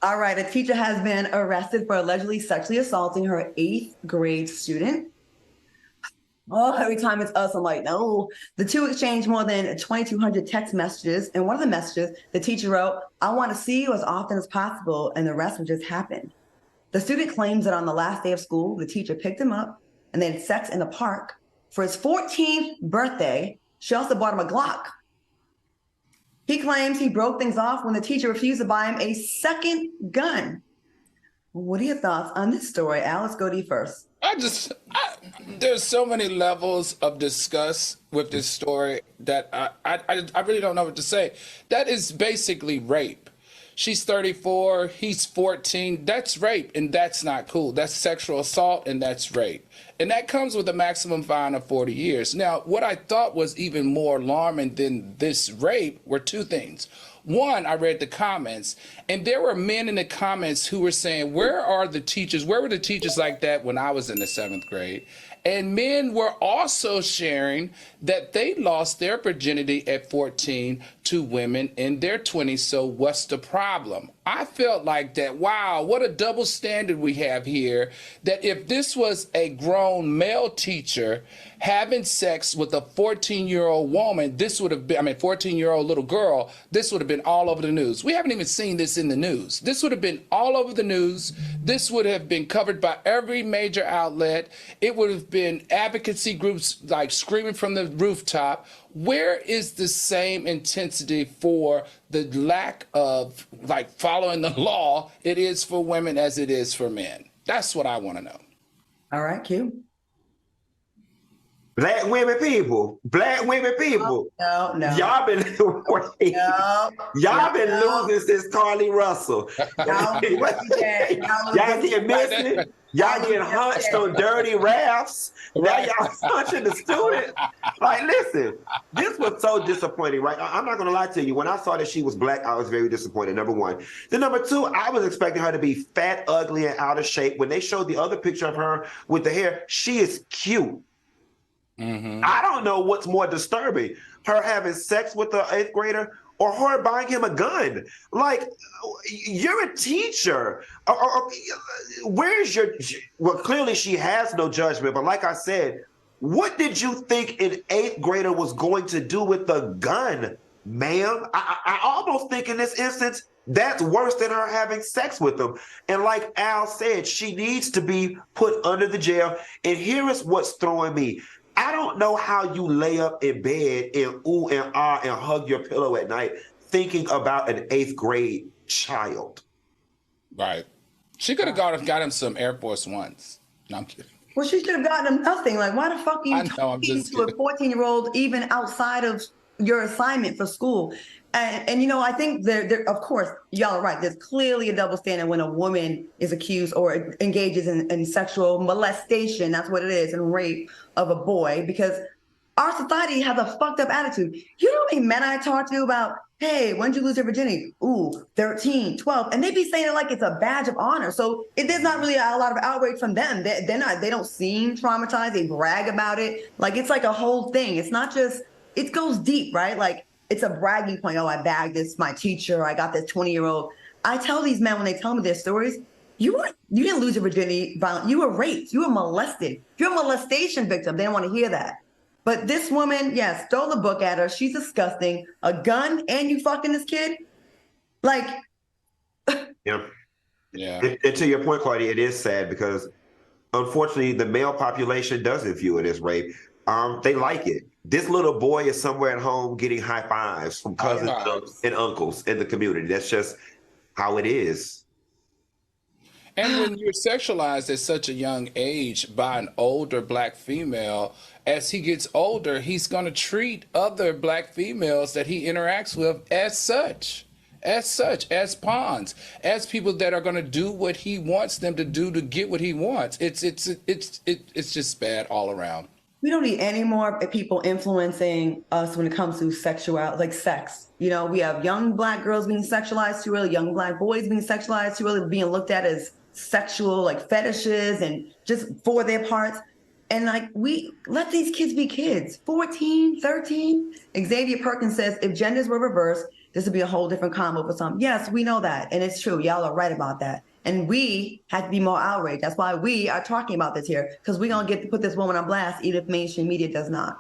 All right, a teacher has been arrested for allegedly sexually assaulting her 8th grade student. Oh, every time it's us, I'm like, no. The two exchanged more than 2,200 text messages. And one of the messages, the teacher wrote, "I want to see you as often as possible," and the rest would just happen. The student claims that on the last day of school, the teacher picked him up and they had sex in the park. For his 14th birthday, she also bought him a Glock. He claims he broke things off when the teacher refused to buy him a second gun. What are your thoughts on this story? Al, let's go to you first. There's so many levels of disgust with this story that I really don't know what to say. That is basically rape. She's 34, he's 14. That's rape, and that's not cool. That's sexual assault, and that's rape. And that comes with a maximum fine of 40 years. Now, what I thought was even more alarming than this rape were two things. One, I read the comments, and there were men in the comments who were saying, where are the teachers? Where were the teachers like that when I was in the 7th grade? And men were also sharing that they lost their virginity at 14 to women in their 20s. So what's the problem? I felt like that, wow, what a double standard we have here, that if this was a grown male teacher having sex with a 14-year-old woman, this would have been, 14-year-old little girl, this would have been all over the news. We haven't even seen this in the news. This would have been all over the news. This would have been covered by every major outlet. It would have been advocacy groups like screaming from the rooftop. Where is the same intensity for the lack of like following the law it is for women as it is for men? That's what I want to know. All right, Q. Black women people. No. Y'all been been losing since Carly Russell. Y'all get missing. Y'all getting hunched on dirty rafts. Now y'all hunching the student. Like, listen, this was so disappointing, right? I'm not gonna lie to you. When I saw that she was black, I was very disappointed, number one. Then number two, I was expecting her to be fat, ugly, and out of shape. When they showed the other picture of her with the hair, she is cute. Mm-hmm. I don't know what's more disturbing, her having sex with the 8th grader or her buying him a gun. Like, you're a teacher. Where's your, well, clearly she has no judgment, but like I said, what did you think an 8th grader was going to do with the gun, ma'am? I almost think in this instance, that's worse than her having sex with them. And like Al said, she needs to be put under the jail. And here is what's throwing me. I don't know how you lay up in bed and ooh and ah and hug your pillow at night thinking about an 8th grade child. Right. She could have got him some Air Force Ones. No, I'm kidding. Well, she should have gotten him nothing. Like, why the fuck are you talking to a 14-year-old even outside of your assignment for school? And you know, I think there, of course, y'all are right. There's clearly a double standard when a woman is accused or engages in sexual molestation. That's what it is, and rape of a boy, because our society has a fucked up attitude. You know how many men I talk to about, hey, when did you lose your virginity? Ooh, 13, 12. And they be saying it like it's a badge of honor. So there's not really a lot of outrage from them. They don't seem traumatized. They brag about it. Like, it's like a whole thing. It's not just, it goes deep, right? Like, it's a bragging point. Oh, I bagged this, my teacher. I got this 20-year-old. I tell these men when they tell me their stories, you didn't lose your virginity violently. You were raped. You were molested. You're a molestation victim. They don't want to hear that. But this woman, yeah, stole the book at her. She's disgusting. A gun, and you fucking this kid? Like. Yeah. And to your point, Claudia, it is sad because, unfortunately, the male population doesn't view it as rape. They like it. This little boy is somewhere at home getting high fives from cousins and uncles in the community. That's just how it is. And when you're sexualized at such a young age by an older black female, as he gets older, he's going to treat other black females that he interacts with as such, as pawns, as people that are going to do what he wants them to do to get what he wants. It's just bad all around. We don't need any more people influencing us when it comes to sexuality, like sex. You know, we have young black girls being sexualized too early, young black boys being sexualized too early, being looked at as sexual, like fetishes and just for their parts. And like, we let these kids be kids, 14, 13. Xavier Perkins says, if genders were reversed, this would be a whole different combo for some. Yes, we know that. And it's true. Y'all are right about that. And we have to be more outraged. That's why we are talking about this here, because we're going to get to put this woman on blast, even if mainstream media does not.